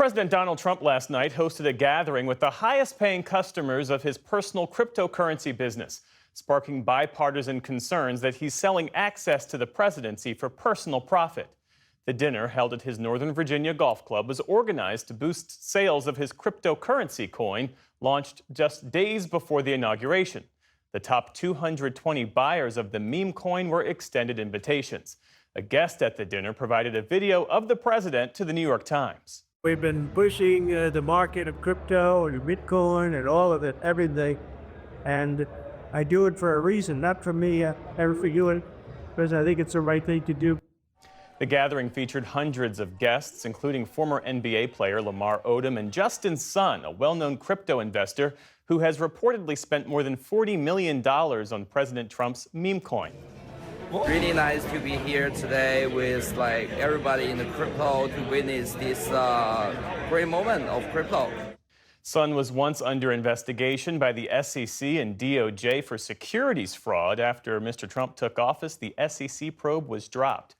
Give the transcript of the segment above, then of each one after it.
President Donald Trump last night hosted a gathering with the highest paying customers of his personal cryptocurrency business, sparking bipartisan concerns that he's selling access to the presidency for personal profit. The dinner, held at his Northern Virginia golf club, was organized to boost sales of his cryptocurrency coin, launched just days before the inauguration. The top 220 buyers of the meme coin were extended invitations. A guest at the dinner provided a video of the president to the New York Times. We've been pushing the market of crypto and Bitcoin and all of it, everything. And I do it for a reason, not for me, ever for you, because I think it's the right thing to do. The gathering featured hundreds of guests, including former NBA player Lamar Odom and Justin Sun, a well-known crypto investor who has reportedly spent more than $40 million on President Trump's meme coin. Really nice to be here today with everybody in the crypto to witness this great moment of crypto. Sun was once under investigation by the SEC and DOJ for securities fraud. After Mr. Trump took office, the SEC probe was dropped.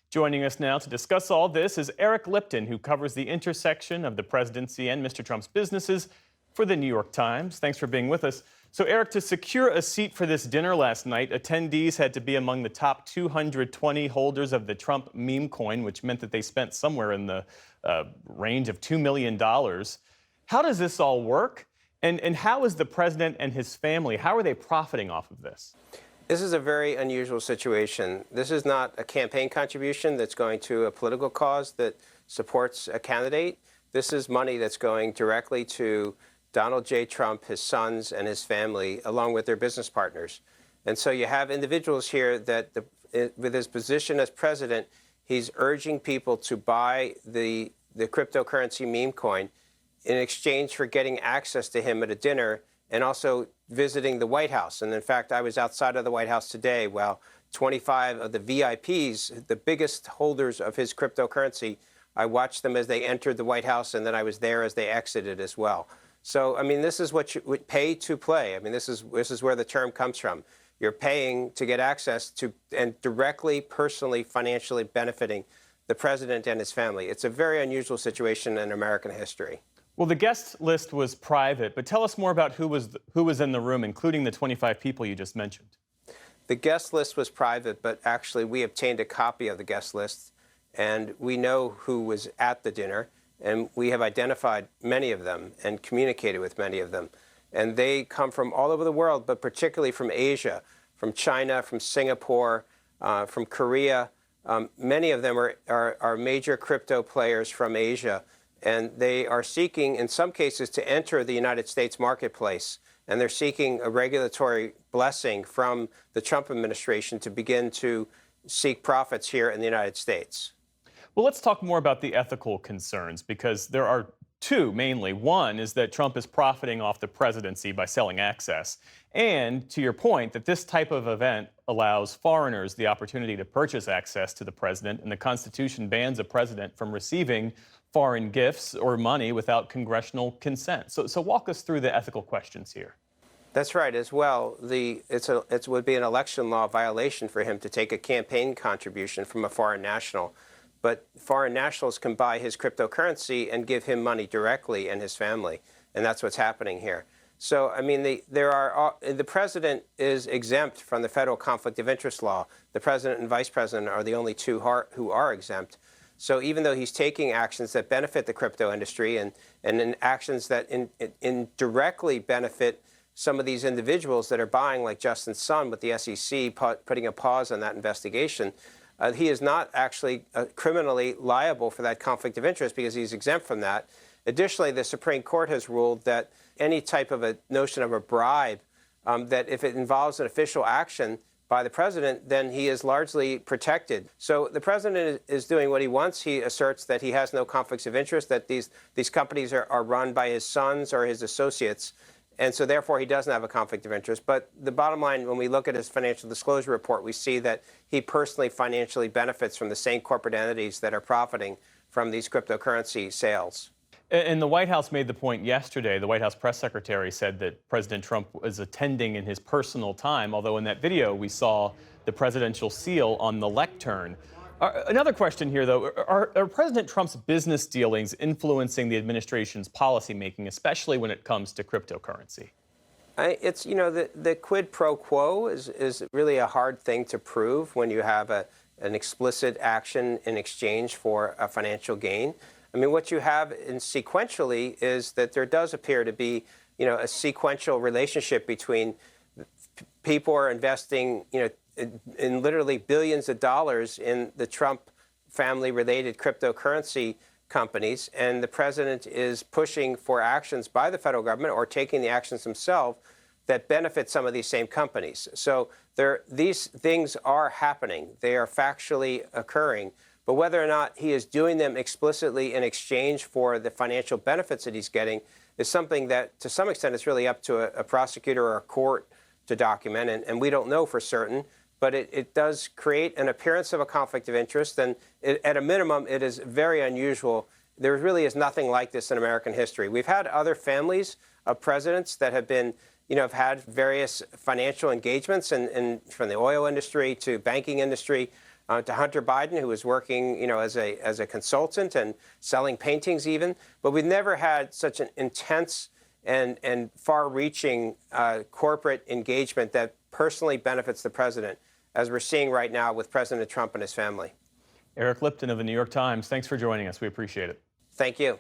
Joining us now to discuss all this is Eric Lipton, who covers the intersection of the presidency and Mr. Trump's businesses for the New York Times. Thanks for being with us. So, Eric, to secure a seat for this dinner last night, attendees had to be among the top 220 holders of the Trump meme coin, which meant that they spent somewhere in the range of $2 million. How does this all work? And how is the president and his family, how are they profiting off of this? This is a very unusual situation. This is not a campaign contribution that's going to a political cause that supports a candidate. This is money that's going directly to Donald J. Trump, his sons, and his family, along with their business partners. And so you have individuals here that, with his position as president, he's urging people to buy the cryptocurrency meme coin in exchange for getting access to him at a dinner and also visiting the White House. And in fact, I was outside of the White House today while 25 of the VIPs, the biggest holders of his cryptocurrency, I watched them as they entered the White House, and then I was there as they exited as well. So, I mean, this is what you would pay to play. I mean, this is where the term comes from. You're paying to get access to and directly, personally, financially benefiting the president and his family. It's a very unusual situation in American history. Well, the guest list was private, but tell us more about who was in the room, including the 25 people you just mentioned. The guest list was private, but actually we obtained a copy of the guest list, and we know who was at the dinner. And we have identified many of them and communicated with many of them. And they come from all over the world, but particularly from Asia, from China, from Singapore, from Korea. Many of them are major crypto players from Asia. And they are seeking, in some cases, to enter the United States marketplace. And they're seeking a regulatory blessing from the Trump administration to begin to seek profits here in the United States. Well, let's talk more about the ethical concerns, because there are two mainly. One is that Trump is profiting off the presidency by selling access. And to your point, that this type of event allows foreigners the opportunity to purchase access to the president, and the Constitution bans a president from receiving foreign gifts or money without congressional consent. So walk us through the ethical questions here. That's right. As well, it would be an election law violation for him to take a campaign contribution from a foreign national. But foreign nationals can buy his cryptocurrency and give him money directly and his family. And that's what's happening here. So, I mean, the president is exempt from the federal conflict of interest law. The president and vice president are the only two who are exempt. So even though he's taking actions that benefit the crypto industry and in actions that indirectly benefit some of these individuals that are buying, like Justin Sun with the SEC putting a pause on that investigation, he is not actually criminally liable for that conflict of interest because he's exempt from that. Additionally, the Supreme Court has ruled that any type of a notion of a bribe, that if it involves an official action by the president, then he is largely protected. So the president is doing what he wants. He asserts that he has no conflicts of interest, that these companies are run by his sons or his associates. And so, therefore, he doesn't have a conflict of interest. But the bottom line, when we look at his financial disclosure report, we see that he personally financially benefits from the same corporate entities that are profiting from these cryptocurrency sales. And the White House made the point yesterday. The White House press secretary said that President Trump was attending in his personal time, although in that video we saw the presidential seal on the lectern. Another question here, though. Are President Trump's business dealings influencing the administration's policymaking, especially when it comes to cryptocurrency? It's, the quid pro quo is really a hard thing to prove when you have an explicit action in exchange for a financial gain. I mean, what you have in sequentially is that there does appear to be, a sequential relationship between people are investing, in literally billions of dollars in the Trump family-related cryptocurrency companies, and the president is pushing for actions by the federal government or taking the actions himself that benefit some of these same companies. So these things are happening. They are factually occurring. But whether or not he is doing them explicitly in exchange for the financial benefits that he's getting is something that, to some extent, it's really up to a prosecutor or a court to document, and we don't know for certain. But it does create an appearance of a conflict of interest, and at a minimum, it is very unusual. There really is nothing like this in American history. We've had other families of presidents that have been, have had various financial engagements, and from the oil industry to banking industry to Hunter Biden, who was working, as a consultant and selling paintings even. But we've never had such an intense and far-reaching corporate engagement that personally benefits the president, as we're seeing right now with President Trump and his family. Eric Lipton of the New York Times, thanks for joining us. We appreciate it. Thank you.